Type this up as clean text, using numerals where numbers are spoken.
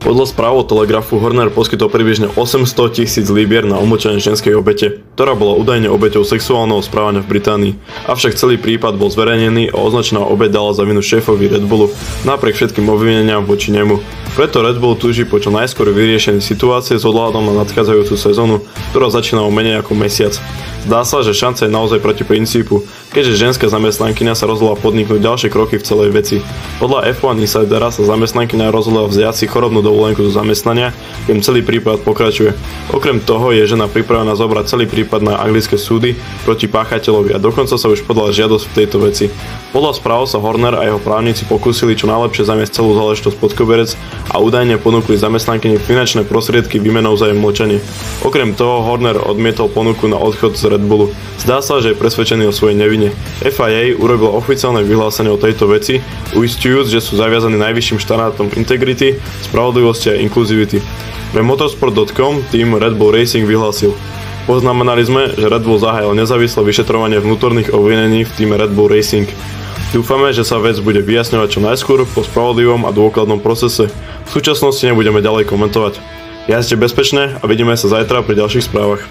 Podľa správ od Telegrafu Horner poskytol približne 800 000 libier na umlčanie ženskej obete, ktorá bola údajne obeťou sexuálneho správania v Británii. Avšak celý prípad bol zverejnený a označená obeť dala za vinu šéfovi Red Bullu, napriek všetkým obvineniam voči nemu. Preto Red Bull túži po čo najskôr vyriešení situácie s ohľadom na nadchádzajúcu sezónu, ktorá začína o menej ako mesiac. Zdá sa, že šanca je naozaj proti princípu, keďže ženská zamestnankyňa sa rozhodla podniknúť ďalšie kroky v celej veci. Podľa F1 Insidera sa zamestnankyňa rozhodla vziať si chorobnú dovolenku zo zamestnania, kým celý prípad pokračuje. Okrem toho je žena pripravená zobrať celý prípad na anglické súdy proti páchateľovi a dokonca sa už podala žiadosť v tejto veci. Podľa správ sa Horner a jeho právnici pokúsili čo najlepšie zamiesť celú záležitosť pod koberec a údajne ponúkli zamestnankyni finančné prostriedky výmenou za jej mlčanie. Okrem toho Horner odmietol ponuku na odchod z Red Bullu. Zdá sa, že je presvedčený o svojej nevine. FIA urobilo oficiálne vyhlásenie o tejto veci, uisťujúc, že sú zaviazaní najvyšším štandardom integrity, spravodlivosti a inkluzivity. Pre motorsport.com tým Red Bull Racing vyhlásil: poznamenali sme, že Red Bull zahájil nezávislé vyšetrovanie vnútorných obvinení v týme Red Bull Racing. Dúfame, že sa vec bude vyjasňovať čo najskôr po spravodlivom a dôkladnom procese. V súčasnosti nebudeme ďalej komentovať. Jazďte bezpečne a vidíme sa zajtra pri ďalších správach.